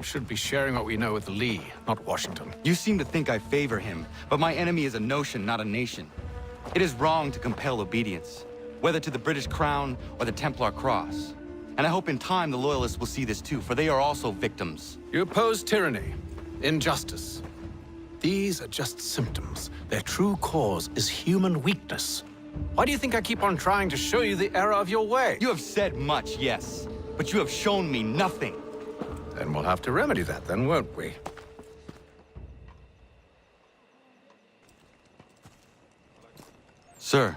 should be sharing what we know with Lee, not Washington. You seem to think I favor him, but my enemy is a notion, not a nation. It is wrong to compel obedience, whether to the British Crown or the Templar Cross. And I hope in time the Loyalists will see this too, for they are also victims. You oppose tyranny, injustice. These are just symptoms. Their true cause is human weakness. Why do you think I keep on trying to show you the error of your way? You have said much, yes, but you have shown me nothing. Then we'll have to remedy that then, won't we? Sir.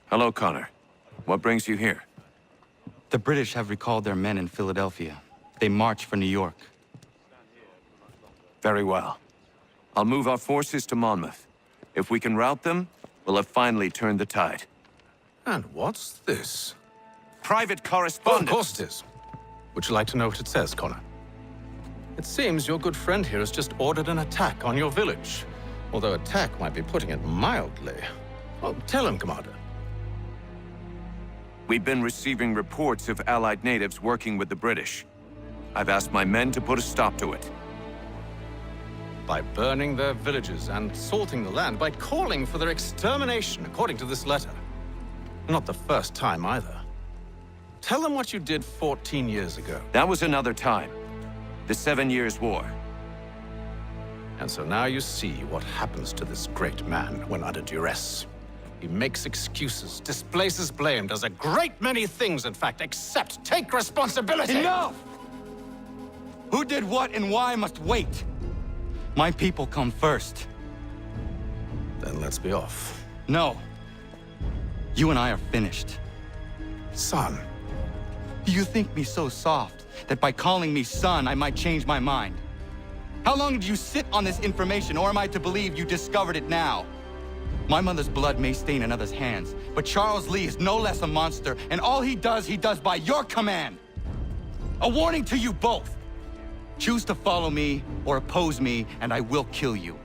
Hello, Connor. What brings you here? The British have recalled their men in Philadelphia. They march for New York. Very well. I'll move our forces to Monmouth. If we can rout them, we'll have finally turned the tide. And what's this? Private Oh, correspondence! of course it is. Would you like to know what it says, Connor? It seems your good friend here has just ordered an attack on your village. Although attack might be putting it mildly. Well, tell him, Commander. We've been receiving reports of Allied natives working with the British. I've asked my men to put a stop to it. By burning their villages and salting the land, by calling for their extermination, according to this letter. Not the first time, either. Tell them what you did 14 years ago. That was another time. The 7 Years' War. And so now you see what happens to this great man when under duress. He makes excuses, displaces blame, does a great many things, in fact, except take responsibility! Enough! Who did what and why must wait. My people come first. Then let's be off. No. You and I are finished. Son. Do you think me so soft that by calling me son, I might change my mind? How long did you sit on this information, or am I to believe you discovered it now? My mother's blood may stain another's hands, but Charles Lee is no less a monster, and all he does by your command. A warning to you both. Choose to follow me or oppose me, and I will kill you.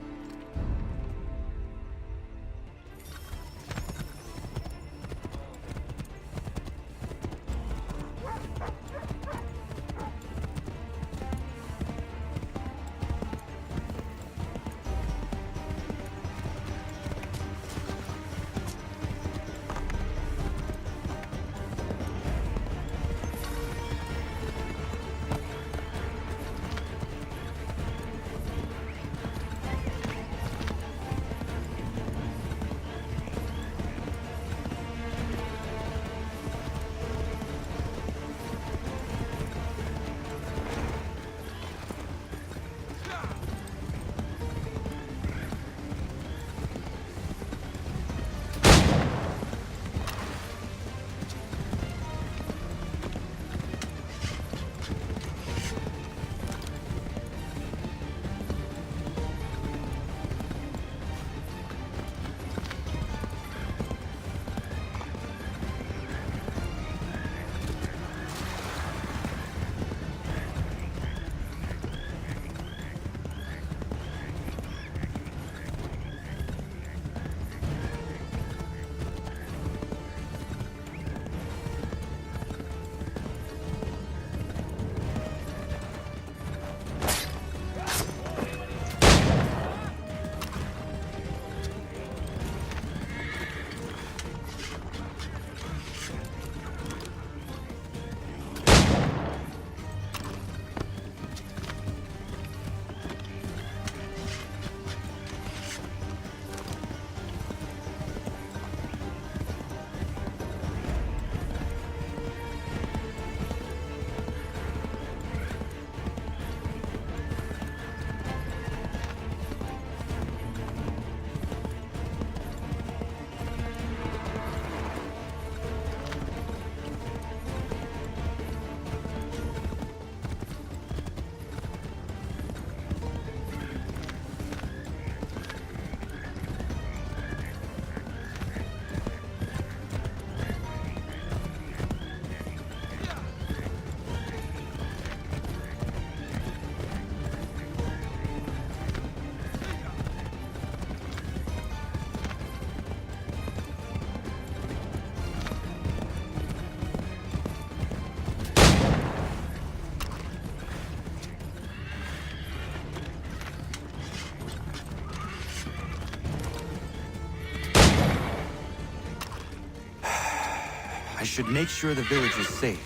I should make sure the village is safe.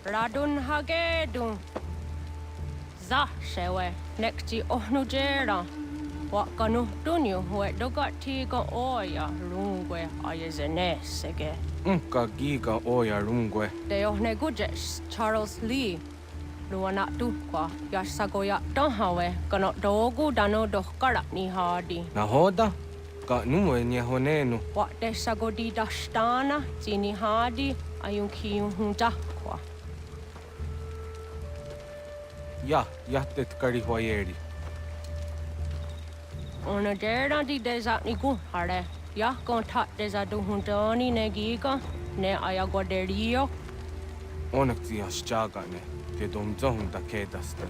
Radun hagedun. Za shewe nekti ohnujera. Wakanu dunyu we dogati ga oya rungwe ayezene sege. Ka giga oya rungwe. De ohne gujes Charles Lee. Luana tukwa yasagoya donhawe kano dogu dano dohkara ni hadi. Nahoda? Ka nuwe nye honenu. Wa de sagodi dashtana zini hadi ayun kiyun hundakwa. Ja, jättet kari huajeri. Ona dera di desa ni hare. Ya kontak desa duhundani ne giga ne ayagoderio. Onneksi has jagane. Te domzohun da kedasta.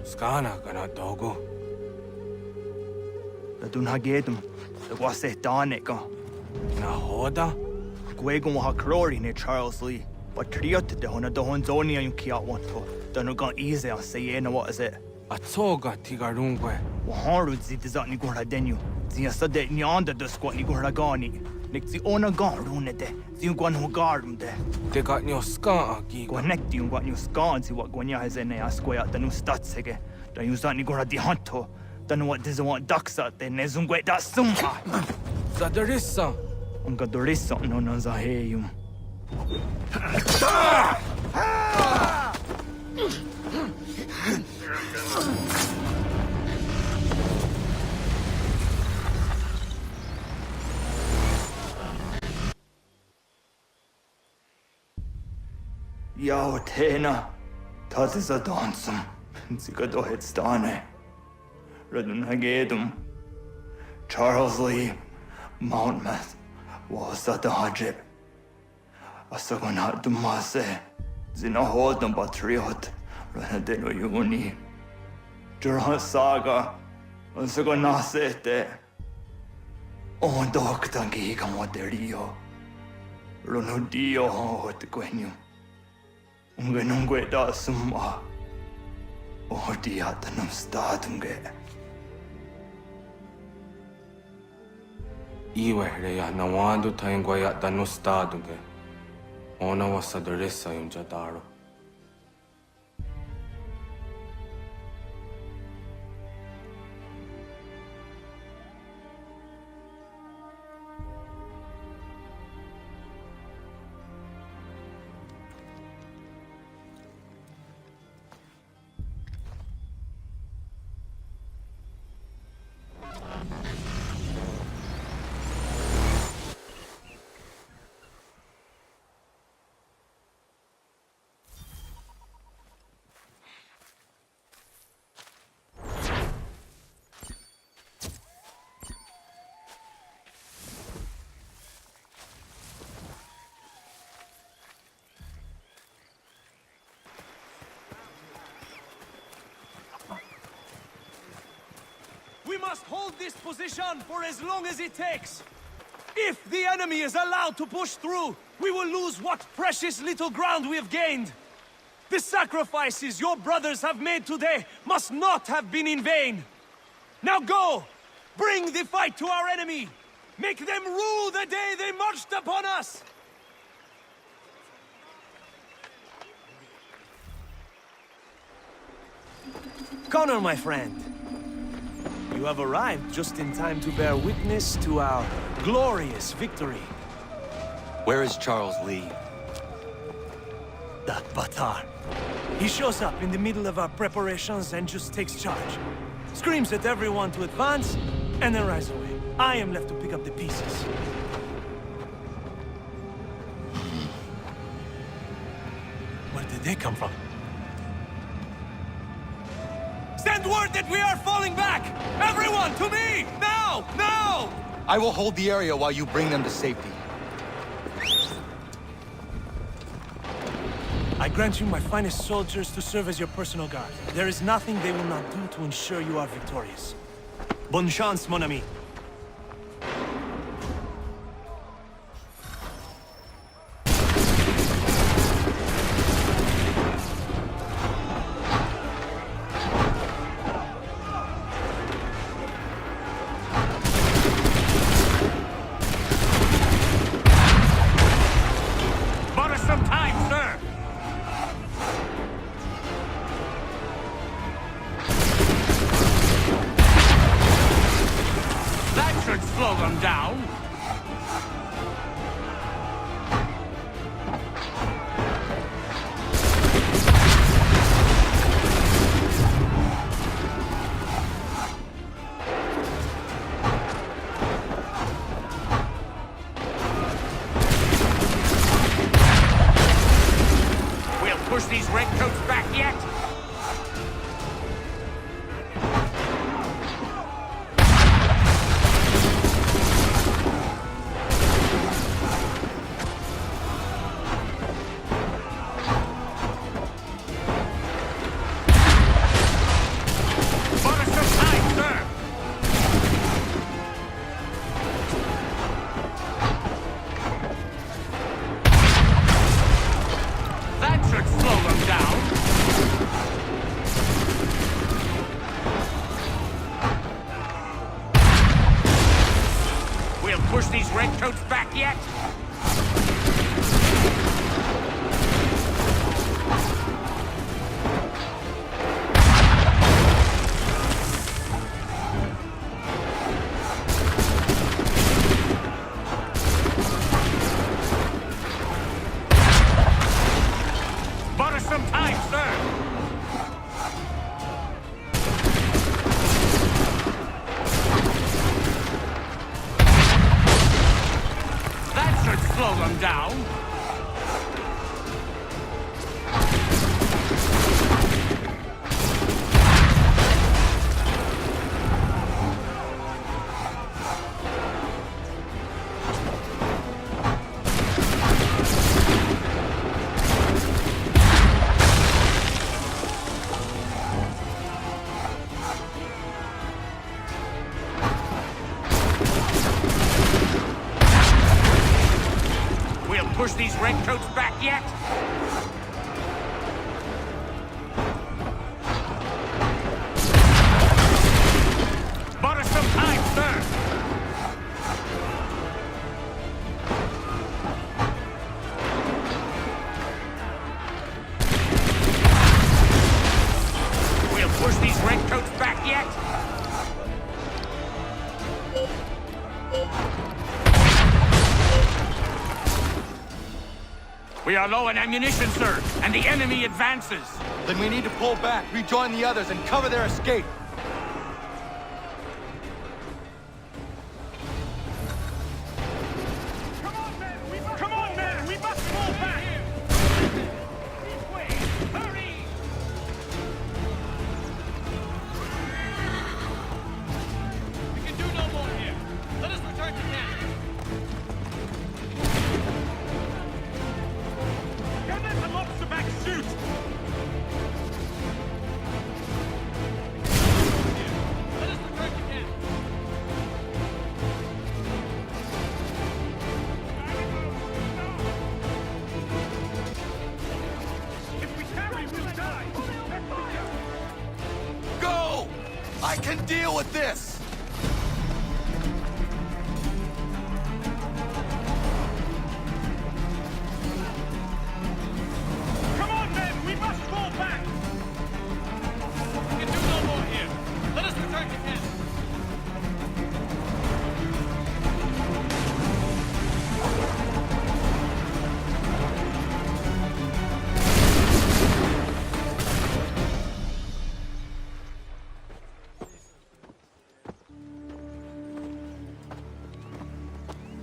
Skana kana dogo. Radun hagedum. The wase danika. Nahoda? Gwegon wa hakrori ne Charles Lee. But triot de hona do honzoni ayun kiat wanto. Donu gan easy on say na what is it? Atsoga tigarungwe. Wa hanru zi dizat ni gora denu. Zia sadet ni anda dus kwa ni goragani. Nik zi ona garune de. Zi gwan ho garum de. Te got nyo ska giga. Gwan nek di gwan ni skan zi wat gwan ya hezene askoya tanu statsege. Da yusa ni gora di hanto. Tanu wat diza wat daksa te ne zungwe da sumha. Zadarissa. Unga dorissa no no za heyum. Yao tena, das ist a dansum. Sie got do het stane. Redun hagedum. Charles Lee, Mountmouth, was a dajib. Asagonat dumase. Zina hodum patriot. Renadeno yuni. Jurhan saga. Asagonasete. On doktangi kamoterio. Ronudio hot quenium. Ungenungue da summa. Odiatanum statunge. Iwe reya nawando tayengwa ya dano staduge. Ona wa Sadarissa yung jadaro. We must hold this position for as long as it takes. If the enemy is allowed to push through, we will lose what precious little ground we have gained. The sacrifices your brothers have made today must not have been in vain. Now go! Bring the fight to our enemy! Make them rue the day they marched upon us! Connor, my friend. You have arrived just in time to bear witness to our glorious victory. Where is Charles Lee? That Batar. He shows up in the middle of our preparations and just takes charge. Screams at everyone to advance, and then rides away. I am left to pick up the pieces. Where did they come from? Send word that we are falling back! Everyone, to me! Now! Now! I will hold the area while you bring them to safety. I grant you my finest soldiers to serve as your personal guard. There is nothing they will not do to ensure you are victorious. Bonne chance, mon ami. Bought us some time, sir! That should slow them down. We'll push these redcoats back yet. push these redcoats back yet? Bought us some time, sir! That should slow them down. Push these redcoats back yet? Bought us some time, sir! We'll push these redcoats back yet? We are low on ammunition, sir, and the enemy advances. Then we need to pull back, rejoin the others, and cover their escape. Come on, men! We must fall back! This way! Hurry! We can do no more here. Let us return to camp. Cannon and lobster back shoot! Let us return to camp. If we tarry, we'll die! Go! I can deal with this! Come on, men! We must fall back! We can do no more here. Let us return to camp.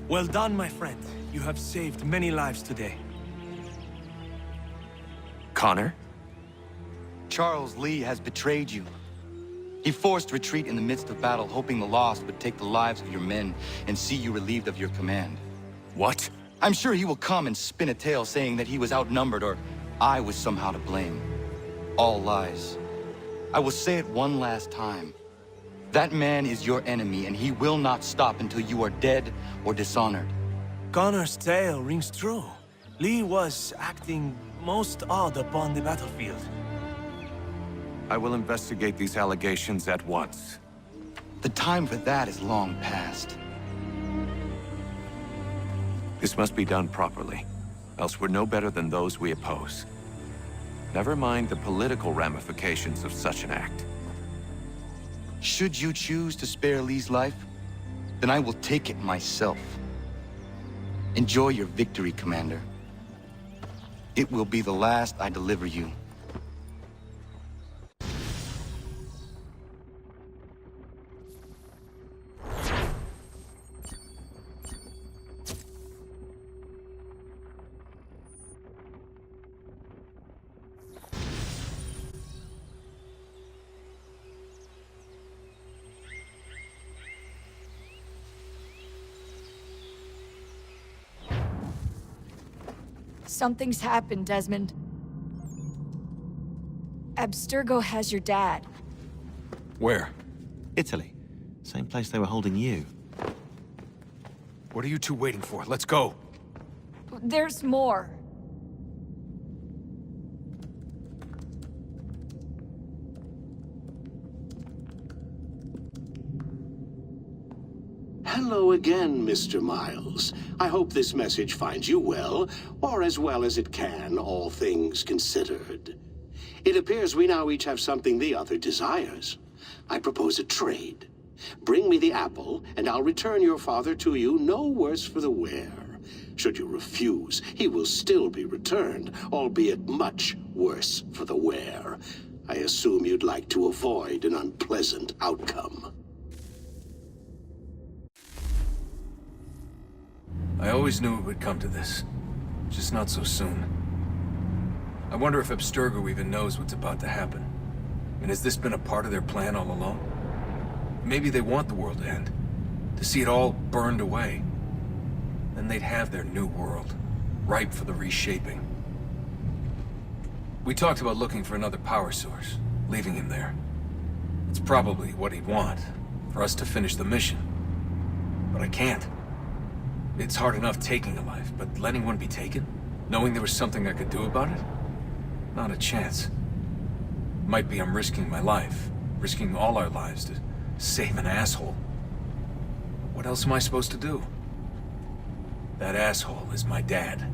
Well done, my friend. You have saved many lives today. Connor? Charles Lee has betrayed you. He forced retreat in the midst of battle, hoping the loss would take the lives of your men and see you relieved of your command. What? I'm sure he will come and spin a tale saying that he was outnumbered or I was somehow to blame. All lies. I will say it one last time. That man is your enemy, and he will not stop until you are dead or dishonored. Connor's tale rings true. Lee was acting most odd upon the battlefield. I will investigate these allegations at once. The time for that is long past. This must be done properly, else we're no better than those we oppose. Never mind the political ramifications of such an act. Should you choose to spare Lee's life, then I will take it myself. Enjoy your victory, Commander. It will be the last I deliver you. Something's happened, Desmond. Abstergo has your dad. Where? Italy. Same place they were holding you. What are you two waiting for? Let's go. There's more. Hello again, Mr. Miles. I hope this message finds you well, or as well as it can, all things considered. It appears we now each have something the other desires. I propose a trade. Bring me the apple, and I'll return your father to you no worse for the wear. Should you refuse, he will still be returned, albeit much worse for the wear. I assume you'd like to avoid an unpleasant outcome. I always knew it would come to this. Just not so soon. I wonder if Abstergo even knows what's about to happen. And has this been a part of their plan all along? Maybe they want the world to end. To see it all burned away. Then they'd have their new world, ripe for the reshaping. We talked about looking for another power source, leaving him there. It's probably what he'd want, for us to finish the mission. But I can't. It's hard enough taking a life, but letting one be taken? Knowing there was something I could do about it? Not a chance. Might be I'm risking my life, risking all our lives to save an asshole. What else am I supposed to do? That asshole is my dad.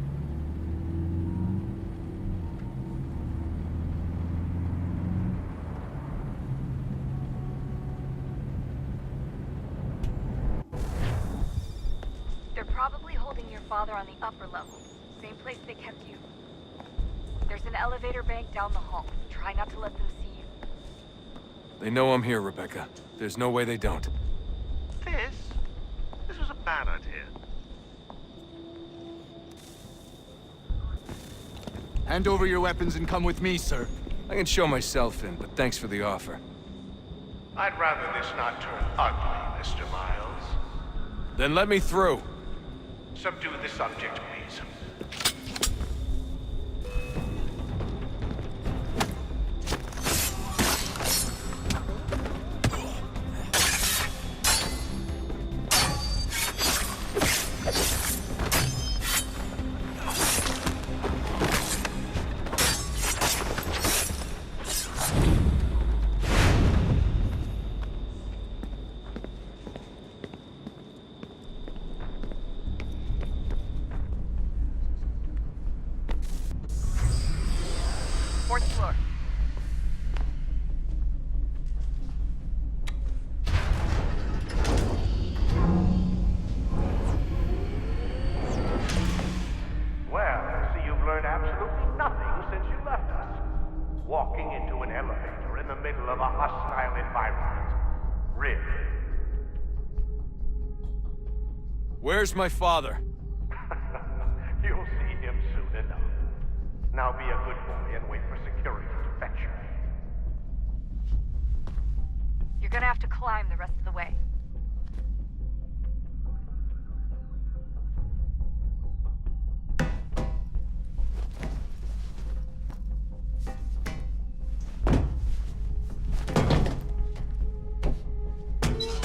They're probably holding your father on the upper level. Same place they kept you. There's an elevator bank down the hall. Try not to let them see you. They know I'm here, Rebecca. There's no way they don't. This was a bad idea. Hand over your weapons and come with me, sir. I can show myself in, but thanks for the offer. I'd rather this not turn ugly, Mr. Miles. Then let me through. Subdue the subject, please. Fourth floor. Well, I see you've learned absolutely nothing since you left us. Walking into an elevator in the middle of a hostile environment. Really? Where's my father? You'll see him soon enough. Now be a good boy and wait for security to fetch you. You're gonna have to climb the rest of the way. He's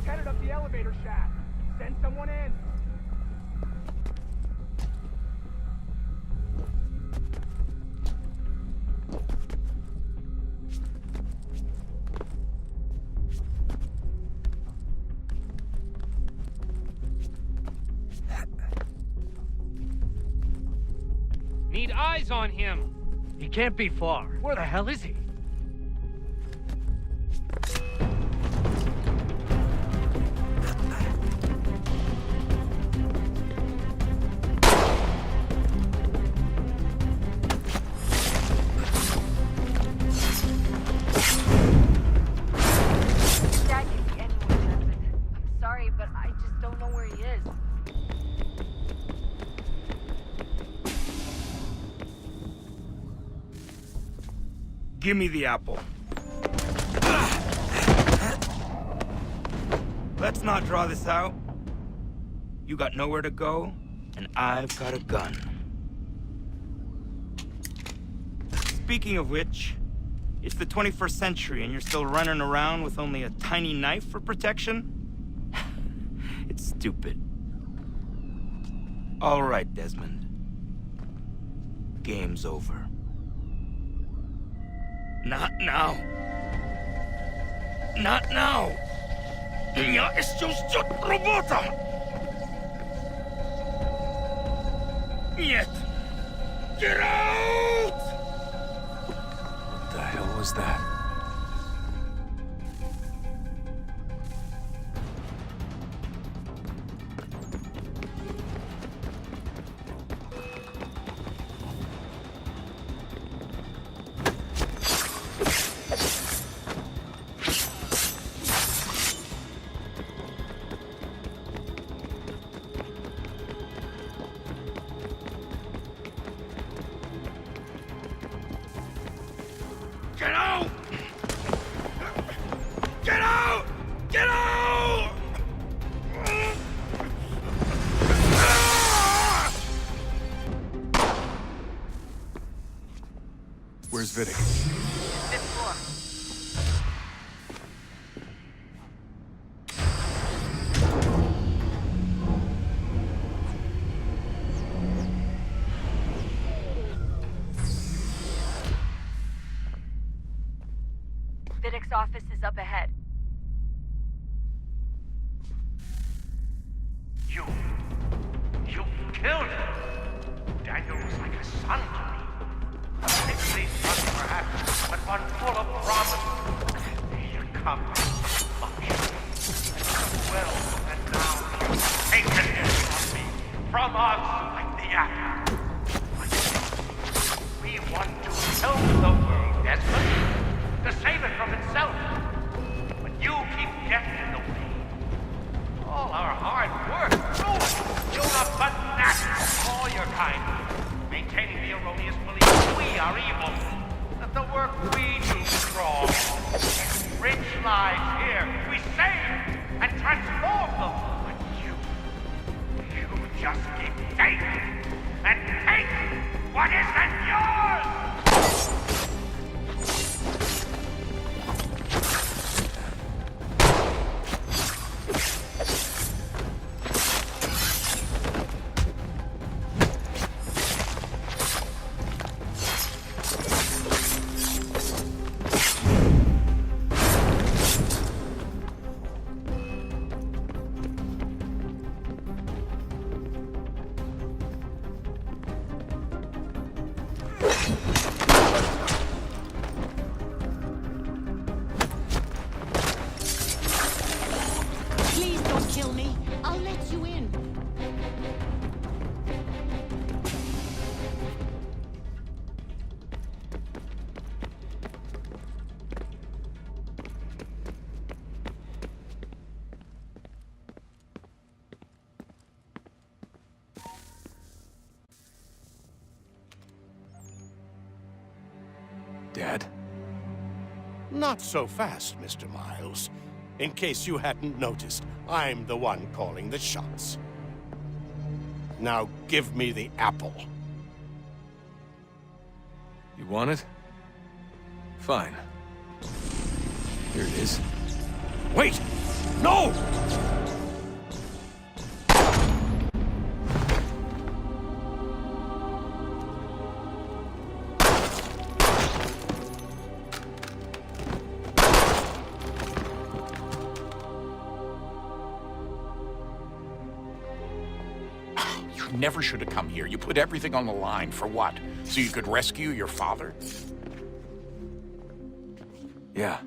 headed up the elevator shaft. Send someone in. Need eyes on him. He can't be far. Where the hell is he? Dad can be anywhere, Desmond. I'm sorry, but I just don't know where he is. Give me the apple. Let's not draw this out. You got nowhere to go, and I've got a gun. Speaking of which, it's the 21st century and you're still running around with only a tiny knife for protection? It's stupid. All right, Desmond. Game's over. Not now. Not now! меня еще ждет работа! Нет! Get out! What the hell was that? Get out! Get out! Get out! Where's Vidic? Fifth floor. Vidic's office is up ahead. You killed him. Daniel was like a son to me. A sickly son, perhaps, but one full of promise. Here comes function. Well, and now you've taken it from me, from us, like the apple. We want to help the world, Desmond, to save it from itself. But you keep getting in the way. All our hard work, ruined. You're a fanatic, all your kind. Maintaining the erroneous belief we are evil. That the work we do is wrong. Enrich lives here. We save and transform them. But you just keep taking and taking what isn't yours! Please don't kill me. I'll let you in. Dad? Not so fast, Mr. Miles. In case you hadn't noticed, I'm the one calling the shots. Now give me the apple. You want it? Fine. Here it is. Wait! No! You never should have come here. You put everything on the line. For what? So you could rescue your father? Yeah.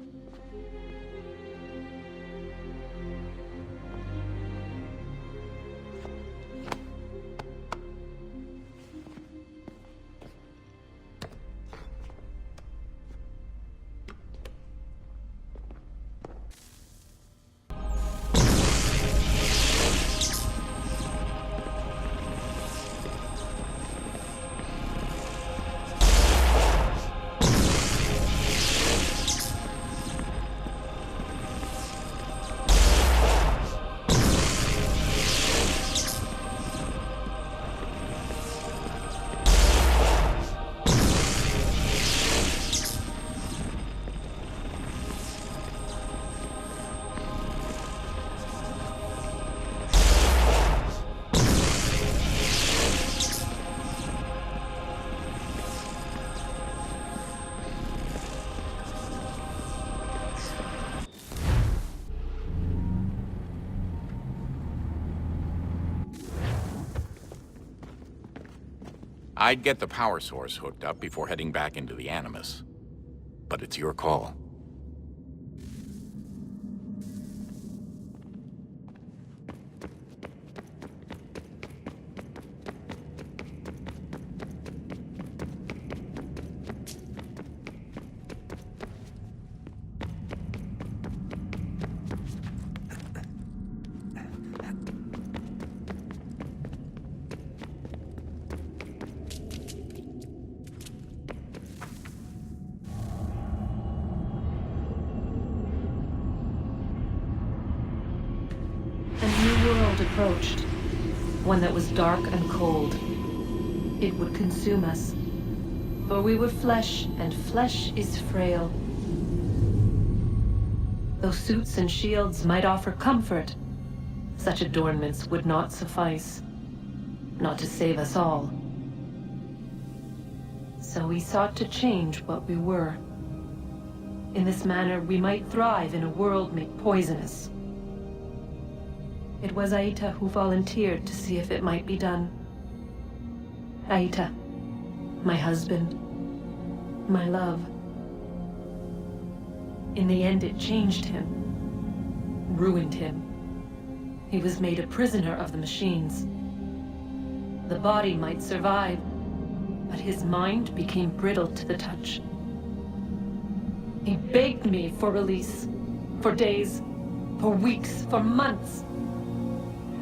I'd get the power source hooked up before heading back into the Animus. But it's your call. Approached, one that was dark and cold. It would consume us, for we were flesh, and flesh is frail. Though suits and shields might offer comfort, such adornments would not suffice, not to save us all. So we sought to change what we were. In this manner, we might thrive in a world made poisonous. It was Aita who volunteered to see if it might be done. Aita, my husband, my love. In the end, it changed him, ruined him. He was made a prisoner of the machines. The body might survive, but his mind became brittle to the touch. He begged me for release, for days, for weeks, for months.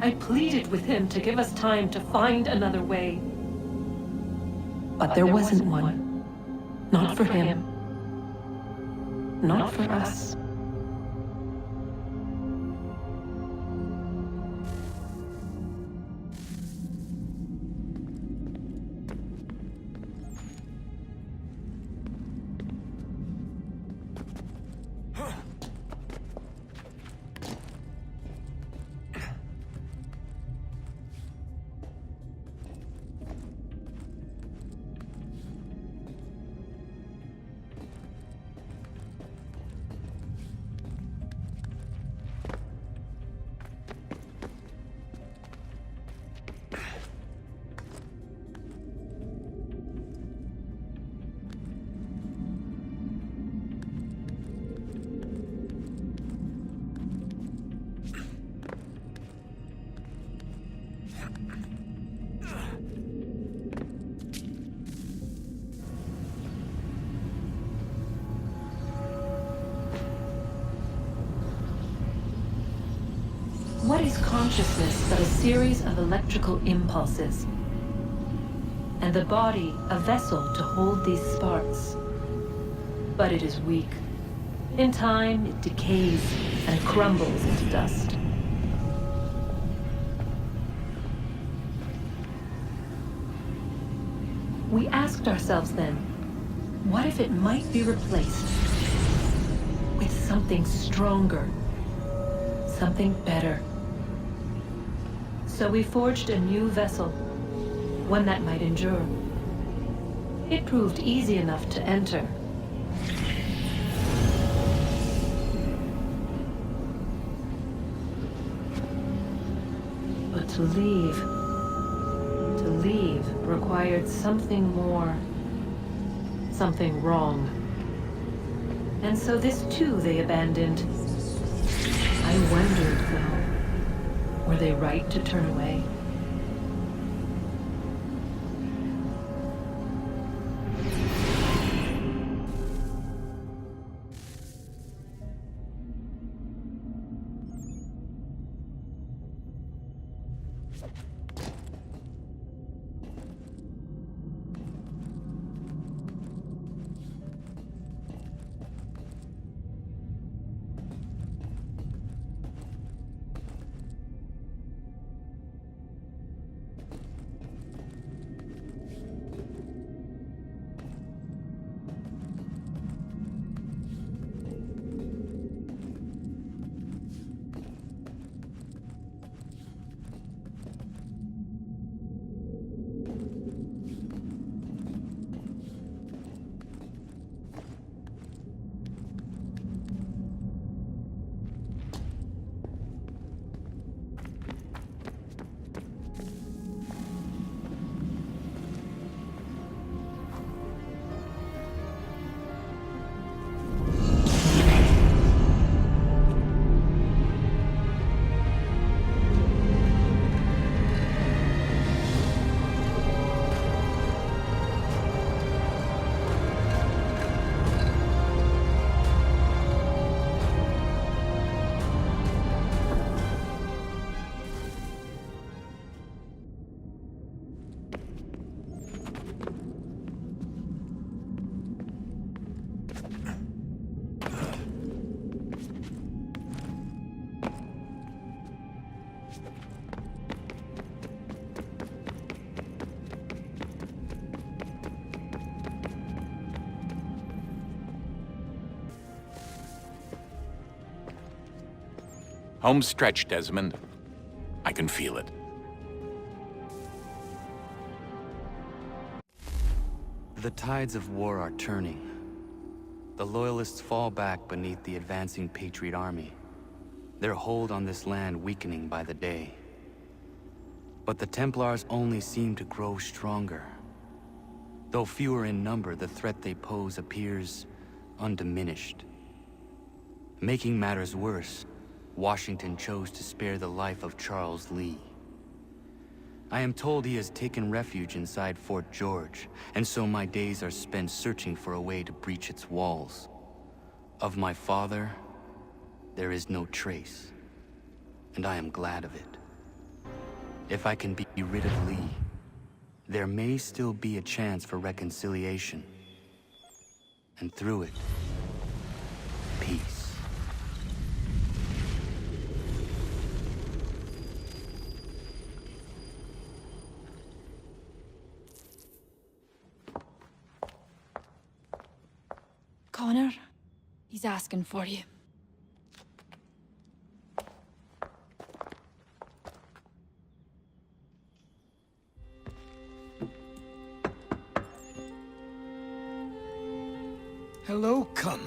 I pleaded with him to give us time to find another way. But there wasn't one. Not for him. Not for us. What is consciousness but a series of electrical impulses? And the body a vessel to hold these sparks. But it is weak. In time, it decays and crumbles into dust. We asked ourselves then, what if it might be replaced with something stronger, something better? So we forged a new vessel, one that might endure. It proved easy enough to enter. But to leave required something more, something wrong. And so this too they abandoned. I wondered, though, were they right to turn away? Home stretch, Desmond. I can feel it. The tides of war are turning. The Loyalists fall back beneath the advancing Patriot army, their hold on this land weakening by the day. But the Templars only seem to grow stronger. Though fewer in number, the threat they pose appears undiminished. Making matters worse, Washington chose to spare the life of Charles Lee. I am told he has taken refuge inside Fort George, and so my days are spent searching for a way to breach its walls. Of my father, there is no trace, and I am glad of it. If I can be rid of Lee, there may still be a chance for reconciliation. And through it, peace. Connor, he's asking for you. Hello, Connor.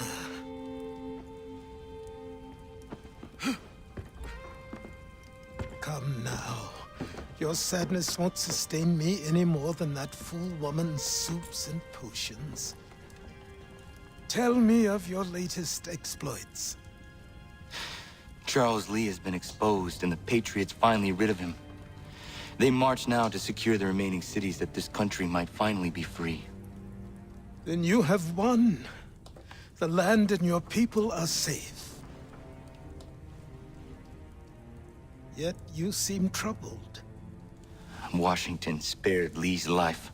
Come now. Your sadness won't sustain me any more than that fool woman's soups and potions. Tell me of your latest exploits. Charles Lee has been exposed, and the Patriots finally rid of him. They march now to secure the remaining cities that this country might finally be free. Then you have won. The land and your people are safe. Yet you seem troubled. Washington spared Lee's life.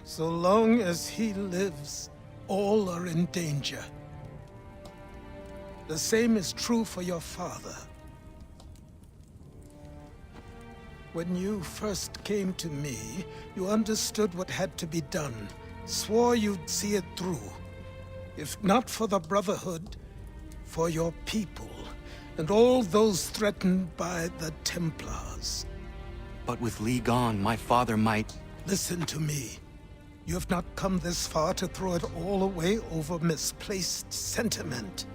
So long as he lives, all are in danger. The same is true for your father. When you first came to me, you understood what had to be done, swore you'd see it through. If not for the Brotherhood, for your people, and all those threatened by the Templars. But with Lee gone, my father might... Listen to me. You have not come this far to throw it all away over misplaced sentiment.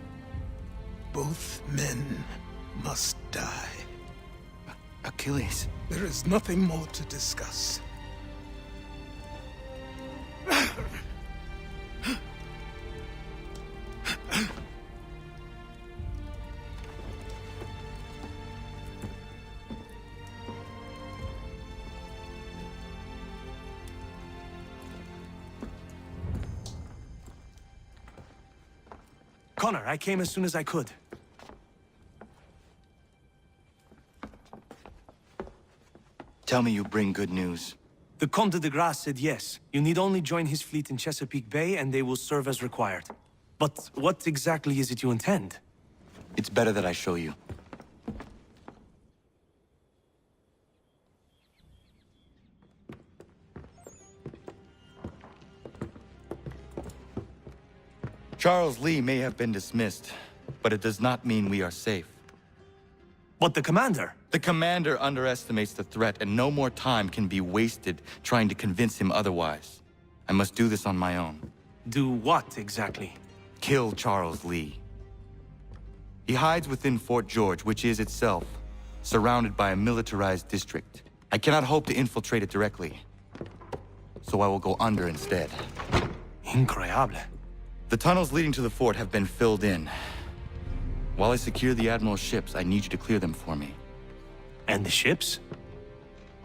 Both men must die. Achilles. There is nothing more to discuss. Connor, I came as soon as I could. Tell me you bring good news. The Comte de Grasse said yes. You need only join his fleet in Chesapeake Bay and they will serve as required. But what exactly is it you intend? It's better that I show you. Charles Lee may have been dismissed, but it does not mean we are safe. But the commander? The commander underestimates the threat, and no more time can be wasted trying to convince him otherwise. I must do this on my own. Do what, exactly? Kill Charles Lee. He hides within Fort George, which is itself surrounded by a militarized district. I cannot hope to infiltrate it directly, so I will go under instead. Incroyable. The tunnels leading to the fort have been filled in. While I secure the Admiral's ships, I need you to clear them for me. And the ships?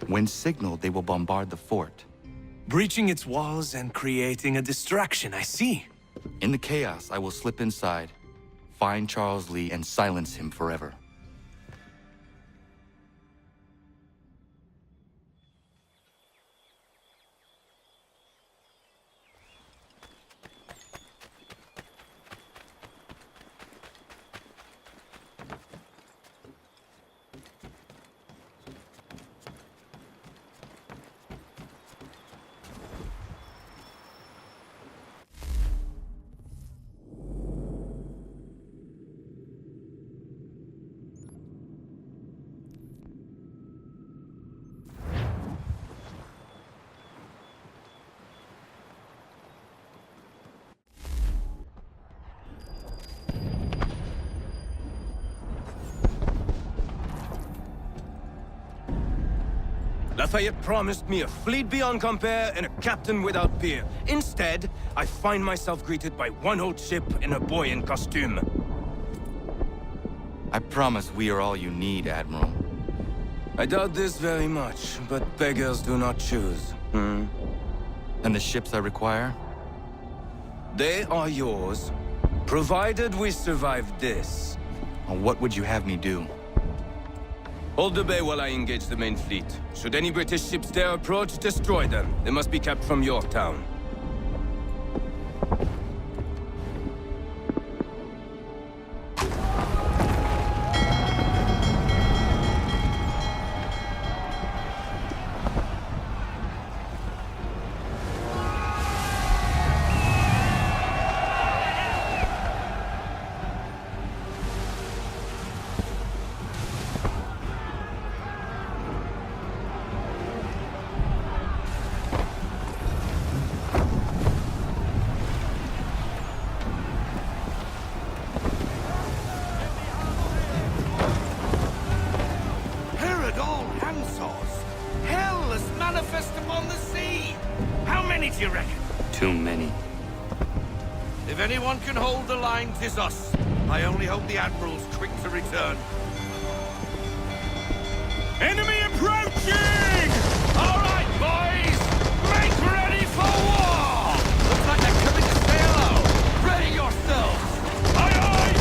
When signaled, they will bombard the fort. Breaching its walls and creating a distraction, I see. In the chaos, I will slip inside, find Charles Lee, and silence him forever. Lafayette promised me a fleet beyond compare and a captain without peer. Instead, I find myself greeted by one old ship and a boy in costume. I promise we are all you need, Admiral. I doubt this very much, but beggars do not choose. And the ships I require? They are yours, provided we survive this. What would you have me do? Hold the bay while I engage the main fleet. Should any British ships dare approach, destroy them. They must be kept from Yorktown. Do you reckon? Too many. If anyone can hold the line, 'tis us. I only hope the Admiral's quick to return. Enemy approaching! All right, boys! Make ready for war! Looks like they're coming to say hello. Ready yourselves! Aye, aye!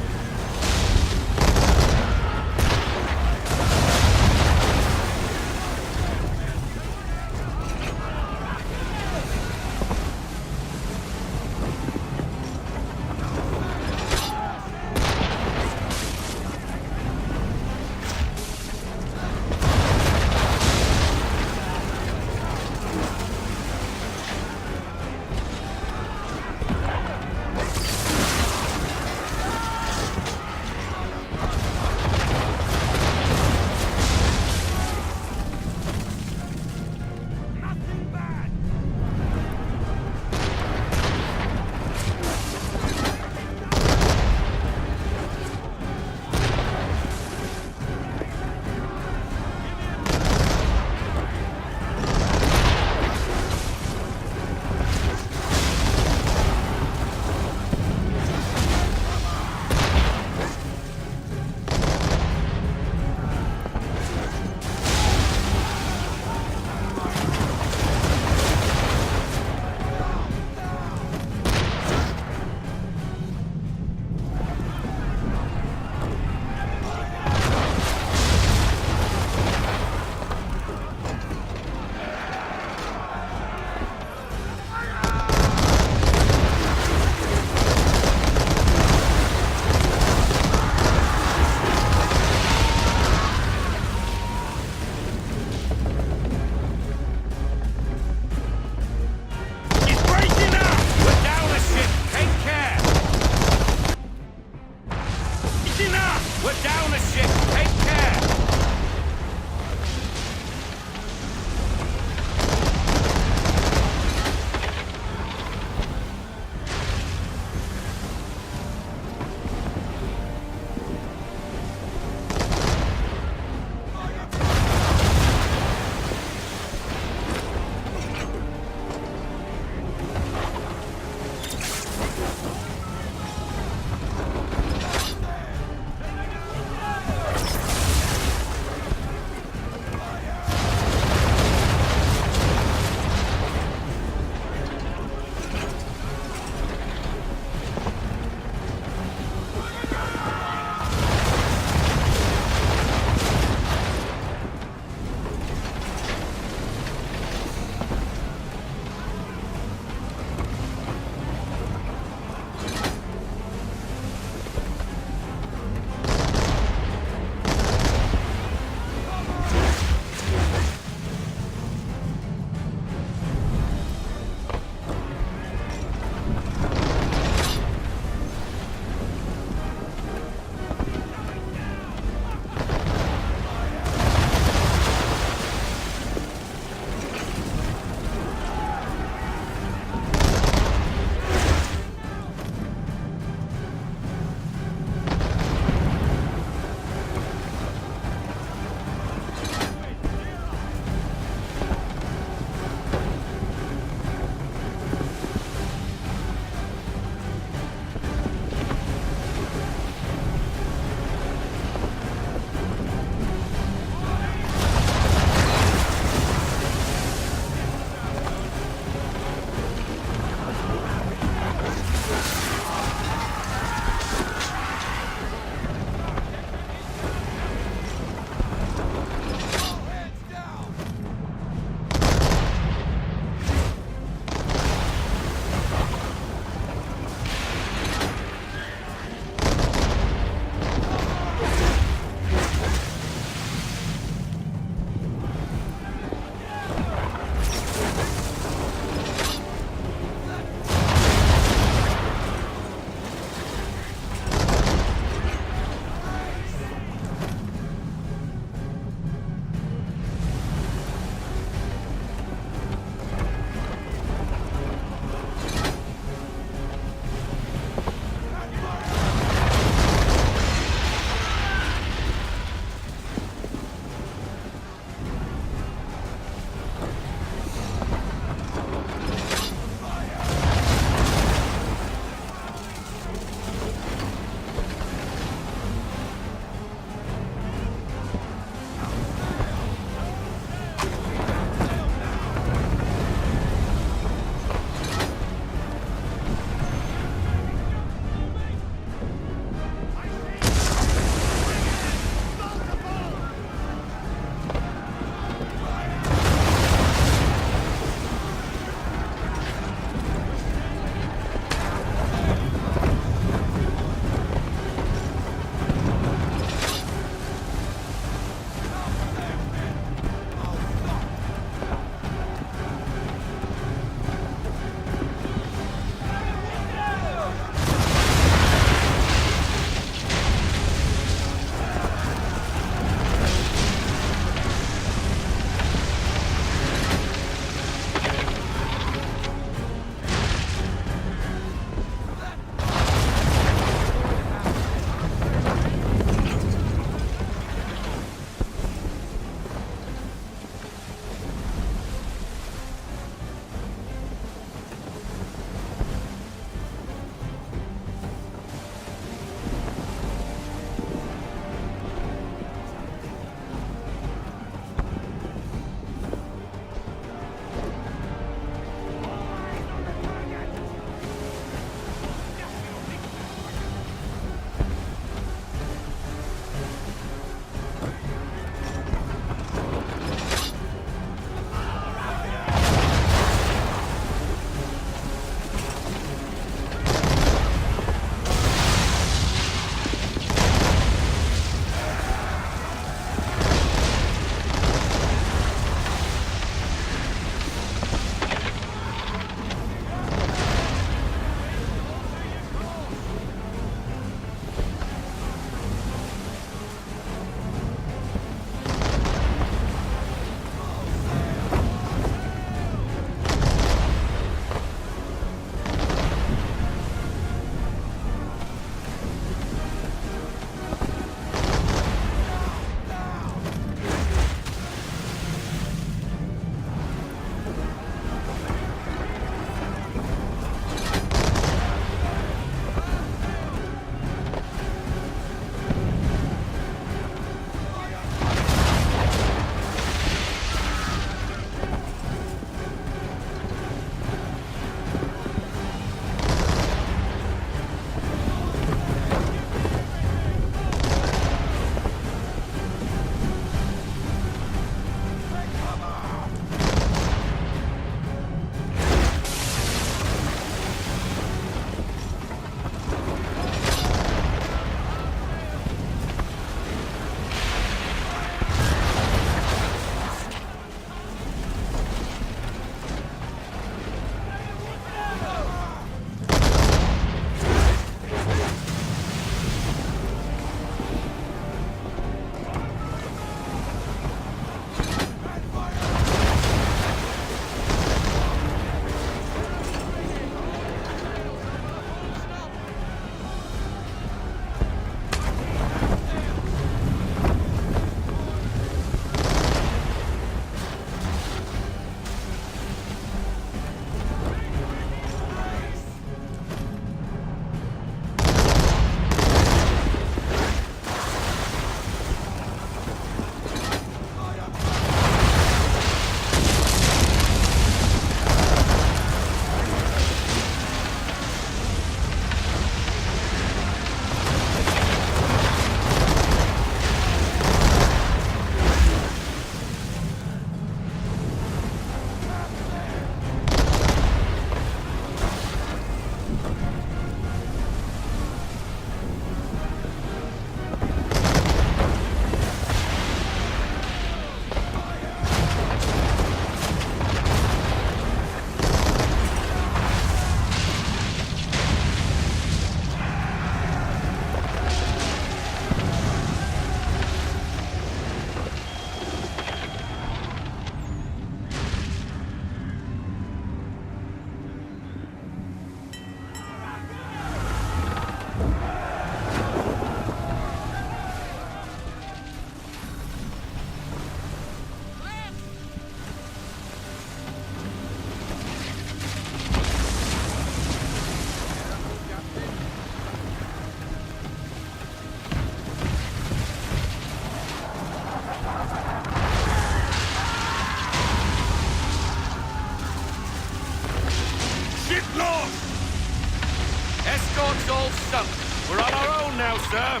sir.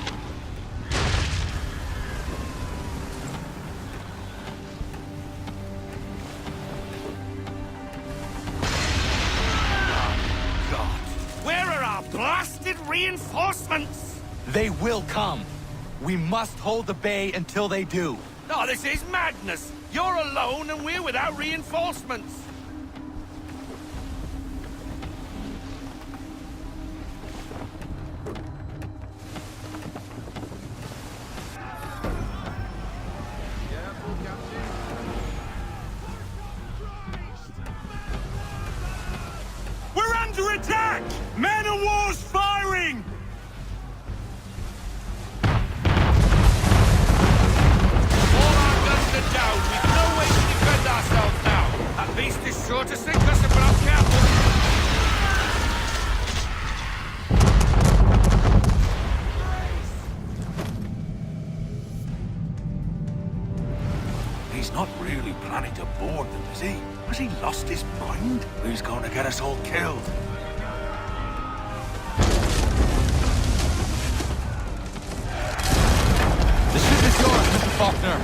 God. Where are our blasted reinforcements? They will come. We must hold the bay until they do. Oh, this is madness. You're alone and we're without reinforcements. We're under attack! Man of war's firing! Down. We've no way to defend ourselves now. That beast is sure to sink us if we're not careful. He's not really planning to board them, is he? Has he lost his mind? He's going to get us all killed. The ship is yours, Mr. Faulkner.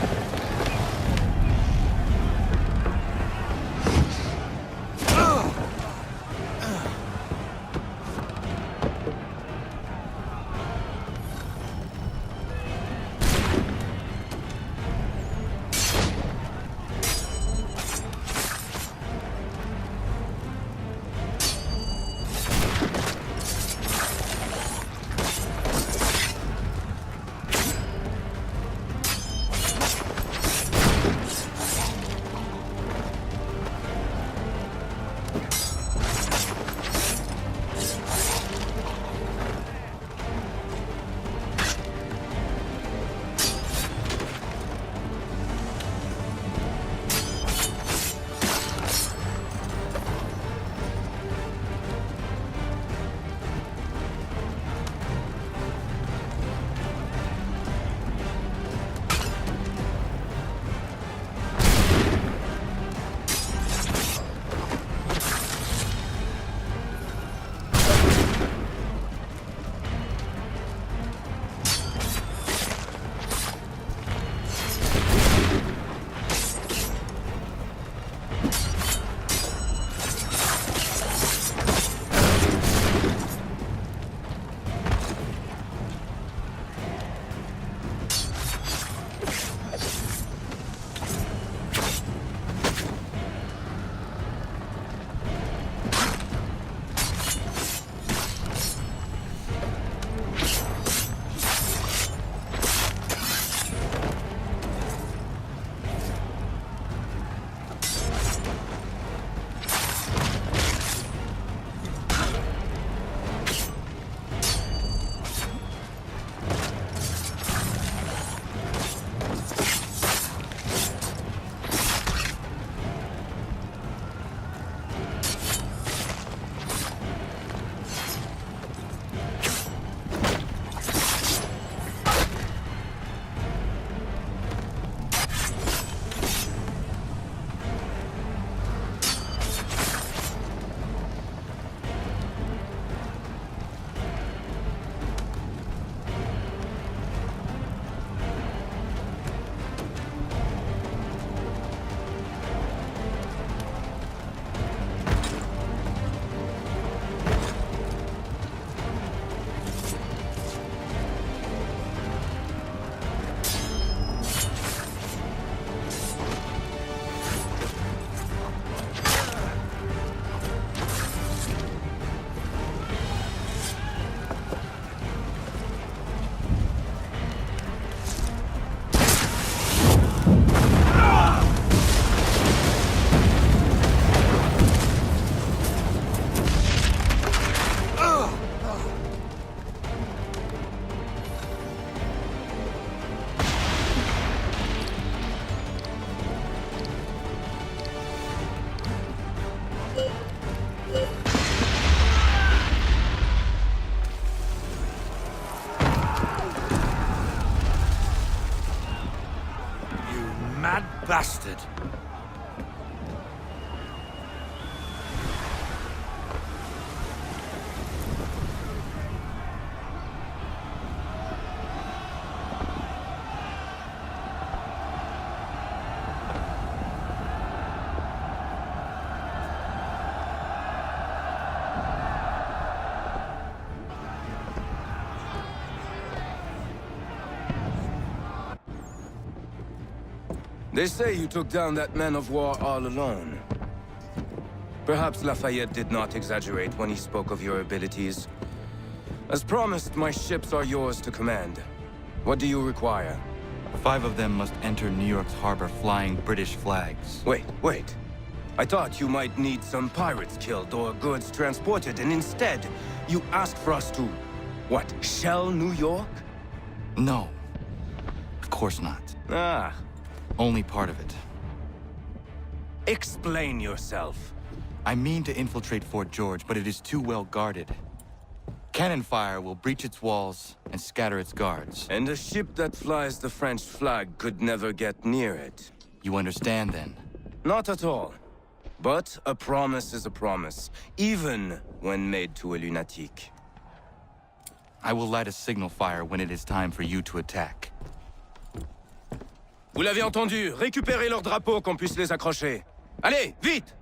Mad bastard. They say you took down that man of war all alone. Perhaps Lafayette did not exaggerate when he spoke of your abilities. As promised, my ships are yours to command. What do you require? 5 of them must enter New York's harbor flying British flags. Wait. I thought you might need some pirates killed or goods transported, and instead, you asked for us to, what, shell New York? No. Of course not. Ah. Only part of it. Explain yourself. I mean to infiltrate Fort George, but it is too well guarded. Cannon fire will breach its walls and scatter its guards. And a ship that flies the French flag could never get near it. You understand, then? Not at all. But a promise is a promise, even when made to a lunatic. I will light a signal fire when it is time for you to attack. Vous l'avez entendu, récupérez leurs drapeaux qu'on puisse les accrocher. Allez, vite!